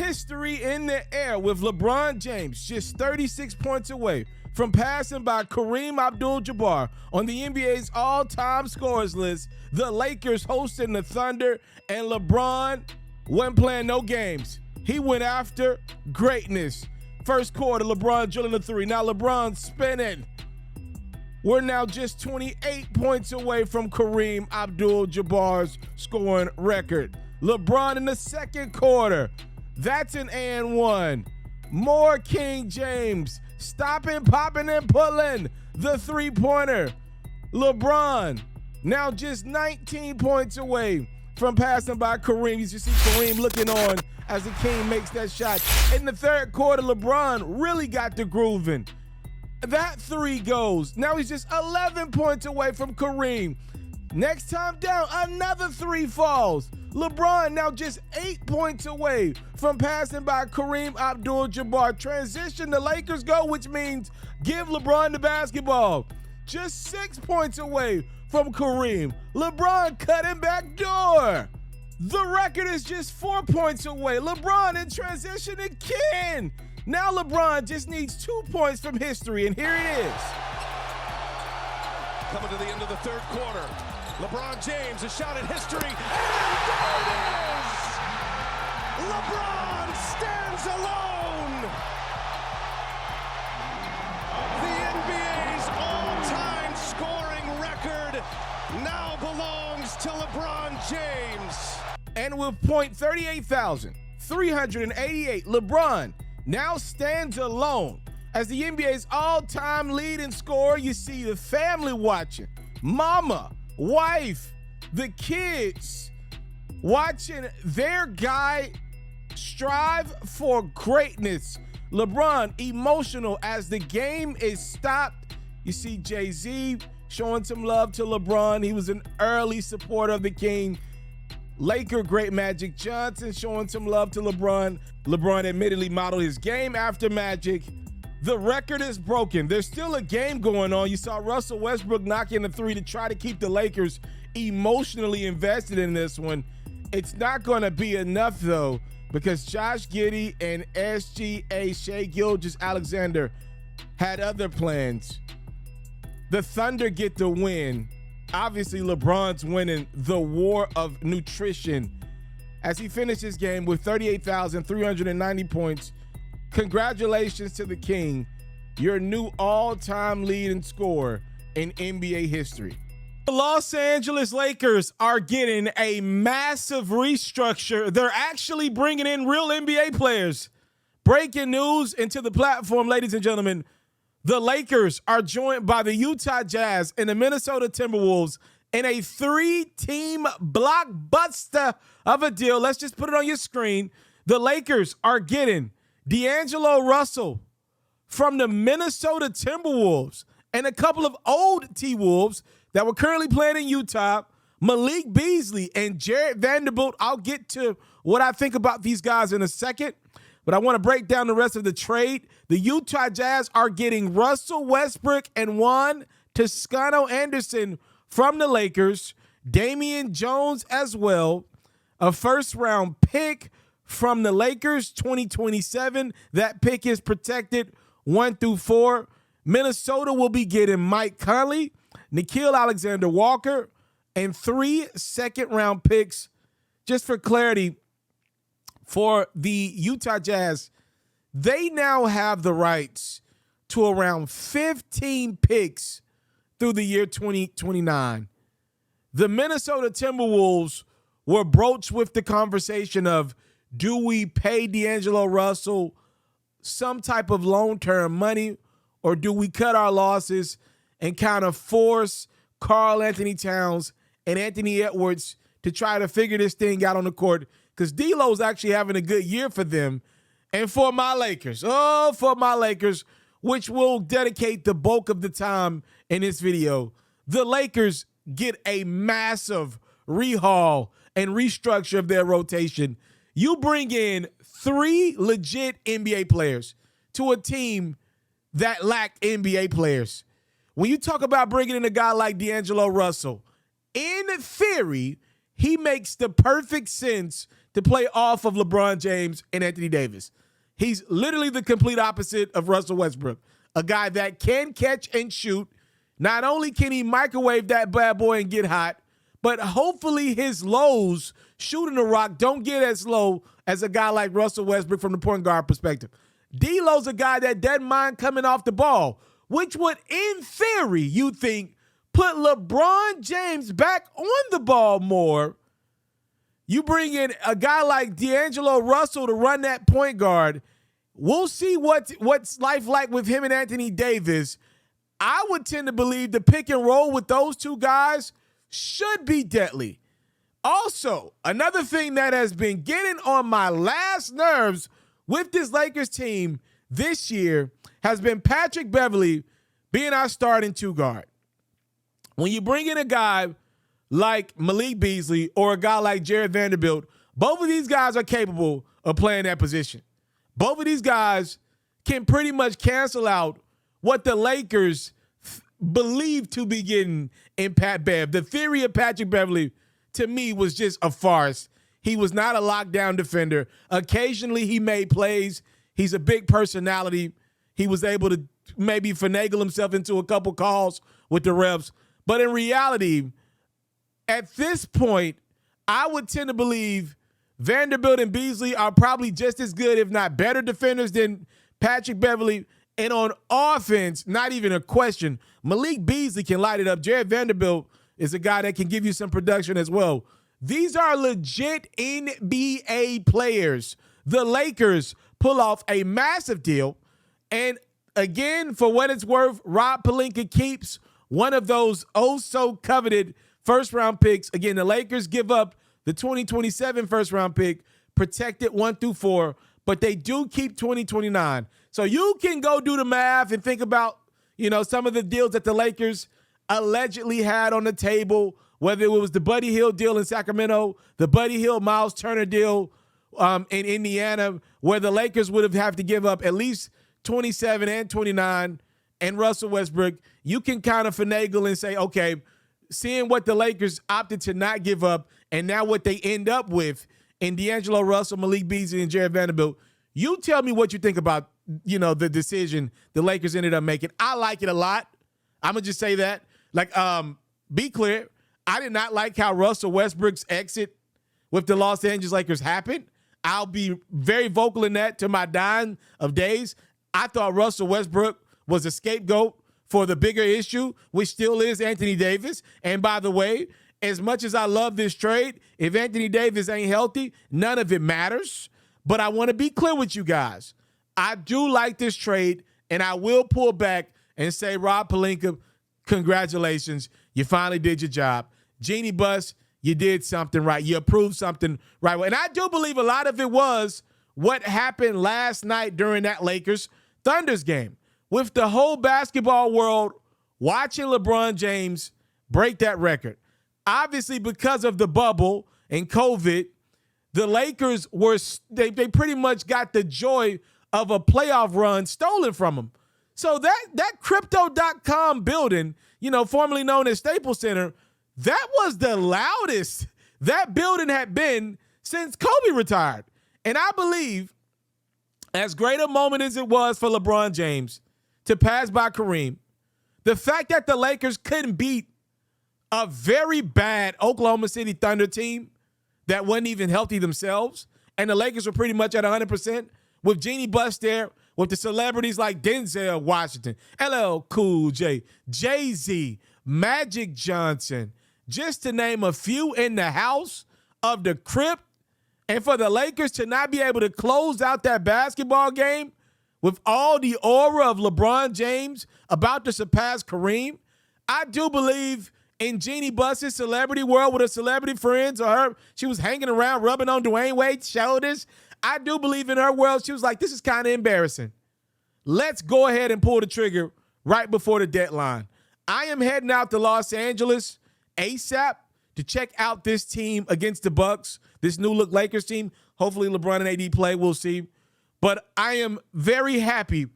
history in the air with LeBron James just 36 points away from passing by Kareem Abdul-Jabbar on the NBA's all-time scorers list. The Lakers hosting the Thunder, and LeBron wasn't playing no games. He went after greatness. First quarter, LeBron drilling the three. Now LeBron spinning. We're now just 28 points away from Kareem Abdul-Jabbar's scoring record. LeBron in the second quarter. That's an and one. More King James. Stopping, popping, and pulling the three-pointer. LeBron now just 19 points away from passing by Kareem. You see Kareem looking on as the King makes that shot. In the third quarter, LeBron really got the grooving. That three goes. Now he's just 11 points away from Kareem. Next time down, another three falls. LeBron now just 8 points away from passing by Kareem Abdul-Jabbar. Transition, the Lakers go, which means give LeBron the basketball. Just 6 points away from Kareem. LeBron cutting back door. The record is just 4 points away. LeBron in transition again. Now LeBron just needs 2 points from history, and here it is. Coming to the end of the third quarter. LeBron James, a shot at history, and there it is! LeBron stands alone! The NBA's all-time scoring record now belongs to LeBron James. And with .38,388, LeBron now stands alone as the NBA's all-time leading scorer. You see the family watching, mama, wife, the kids watching their guy strive for greatness. LeBron emotional as the game is stopped. You see Jay-Z showing some love to LeBron. He was an early supporter of the King. Laker great Magic Johnson showing some love to LeBron. LeBron admittedly modeled his game after Magic. The record is broken. There's still a game going on. You saw Russell Westbrook knocking the three to try to keep the Lakers emotionally invested in this one. It's not going to be enough, though, because Josh Giddey and SGA, Shai Gilgeous-Alexander, had other plans. The Thunder get the win. Obviously, LeBron's winning the war of nutrition as he finished his game with 38,390 points. Congratulations to the King, your new all-time leading scorer in NBA history. The Los Angeles Lakers are getting a massive restructure. They're actually bringing in real NBA players. Breaking news into the platform, ladies and gentlemen. The Lakers are joined by the Utah Jazz and the Minnesota Timberwolves in a three-team blockbuster of a deal. Let's just put it on your screen. The Lakers are getting D'Angelo Russell from the Minnesota Timberwolves and a couple of old T-Wolves that were currently playing in Utah, Malik Beasley and Jarrett Vanderbilt. I'll get to what I think about these guys in a second, but I want to break down the rest of the trade. The Utah Jazz are getting Russell Westbrook and Juan Toscano Anderson from the Lakers, Damian Jones as well, a first-round pick from the Lakers, 2027. That pick is protected 1 through 4. Minnesota will be getting Mike Conley, Nickeil Alexander-Walker, and 3 second-round picks. Just for clarity, for the Utah Jazz, they now have the rights to around 15 picks through the year 2029. The Minnesota Timberwolves were broached with the conversation of, do we pay D'Angelo Russell some type of long-term money, or do we cut our losses and kind of force Karl Anthony Towns and Anthony Edwards to try to figure this thing out on the court? Because D'Lo's actually having a good year for them. And for my Lakers, which will dedicate the bulk of the time in this video, the Lakers get a massive rehaul and restructure of their rotation. You bring in 3 legit NBA players to a team that lacked NBA players. When you talk about bringing in a guy like D'Angelo Russell, in theory, he makes the perfect sense to play off of LeBron James and Anthony Davis. He's literally the complete opposite of Russell Westbrook, a guy that can catch and shoot. Not only can he microwave that bad boy and get hot, but hopefully his lows shooting the rock don't get as low as a guy like Russell Westbrook from the point guard perspective. D'Lo's a guy that doesn't mind coming off the ball, which would, in theory, you think, put LeBron James back on the ball more. You bring in a guy like D'Angelo Russell to run that point guard. We'll see what's life like with him and Anthony Davis. I would tend to believe the pick and roll with those two guys should be deadly. Also, another thing that has been getting on my last nerves with this Lakers team this year has been Patrick Beverley being our starting two guard. When you bring in a guy like Malik Beasley or a guy like Jared Vanderbilt, both of these guys are capable of playing that position. Both of these guys can pretty much cancel out what the Lakers believe to be getting in Pat Bev. The theory of Patrick Beverley, to me, was just a farce. He was not a lockdown defender. Occasionally, he made plays. He's a big personality. He was able to maybe finagle himself into a couple calls with the refs. But in reality, at this point, I would tend to believe Vanderbilt and Beasley are probably just as good, if not better, defenders than Patrick Beverley. And on offense, not even a question, Malik Beasley can light it up. Jared Vanderbilt is a guy that can give you some production as well. These are legit NBA players. The Lakers pull off a massive deal. And again, for what it's worth, Rob Pelinka keeps one of those oh-so-coveted first-round picks. Again, the Lakers give up the 2027 first-round pick, protected 1 through 4, but they do keep 2029. So you can go do the math and think about, some of the deals that the Lakers allegedly had on the table, whether it was the Buddy Hield deal in Sacramento, the Buddy Hield Miles Turner deal in Indiana, where the Lakers would have to give up at least 27 and 29 and Russell Westbrook. You can kind of finagle and say, okay, seeing what the Lakers opted to not give up and now what they end up with in D'Angelo Russell, Malik Beasley, and Jared Vanderbilt, you tell me what you think about, the decision the Lakers ended up making. I like it a lot. I'm going to just say that. Be clear, I did not like how Russell Westbrook's exit with the Los Angeles Lakers happened. I'll be very vocal in that to my dying of days. I thought Russell Westbrook was a scapegoat for the bigger issue, which still is Anthony Davis. And by the way, as much as I love this trade, if Anthony Davis ain't healthy, none of it matters. But I want to be clear with you guys. I do like this trade, and I will pull back and say, Rob Pelinka, congratulations. You finally did your job. Jeannie Buss, you did something right. You approved something right. And I do believe a lot of it was what happened last night during that Lakers Thunders game, with the whole basketball world watching LeBron James break that record. Obviously, because of the bubble and COVID, the Lakers they pretty much got the joy of a playoff run stolen from them. So that Crypto.com building, formerly known as Staples Center, that was the loudest that building had been since Kobe retired. And I believe, as great a moment as it was for LeBron James to pass by Kareem, the fact that the Lakers couldn't beat a very bad Oklahoma City Thunder team that wasn't even healthy themselves, and the Lakers were pretty much at 100%, with Jeannie Buss there, with the celebrities like Denzel Washington, LL Cool J, Jay-Z, Magic Johnson, just to name a few in the house of the crypt, and for the Lakers to not be able to close out that basketball game with all the aura of LeBron James about to surpass Kareem, I do believe in Jeannie Buss's celebrity world with her celebrity friends, she was hanging around rubbing on Dwayne Wade's shoulders. I do believe in her world, she was like, this is kind of embarrassing. Let's go ahead and pull the trigger right before the deadline. I am heading out to Los Angeles ASAP to check out this team against the Bucks, this new look Lakers team. Hopefully LeBron and AD play, we'll see. But I am very happy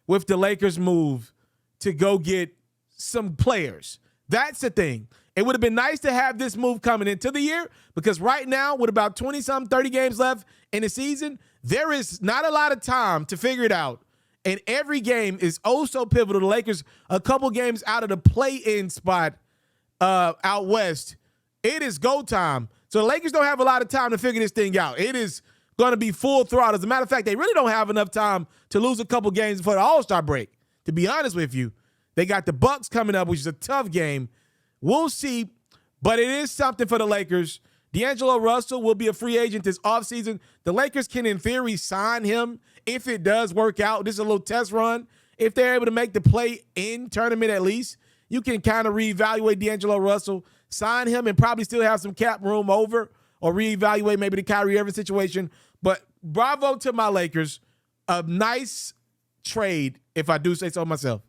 with the Lakers move to go get some players. That's the thing. It would have been nice to have this move coming into the year because right now, with about 20-something, 30 games left in the season, there is not a lot of time to figure it out. And every game is oh so pivotal. The Lakers a couple games out of the play-in spot out west. It is go time. So the Lakers don't have a lot of time to figure this thing out. It is going to be full throttle. As a matter of fact, they really don't have enough time to lose a couple games before the All-Star break. To be honest with you, they got the Bucks coming up, which is a tough game. We'll see, but it is something for the Lakers. D'Angelo Russell will be a free agent this offseason. The Lakers can, in theory, sign him if it does work out. This is a little test run. If they're able to make the play-in tournament at least, you can kind of reevaluate D'Angelo Russell, sign him, and probably still have some cap room over or reevaluate maybe the Kyrie Irving situation. But bravo to my Lakers. A nice trade, if I do say so myself.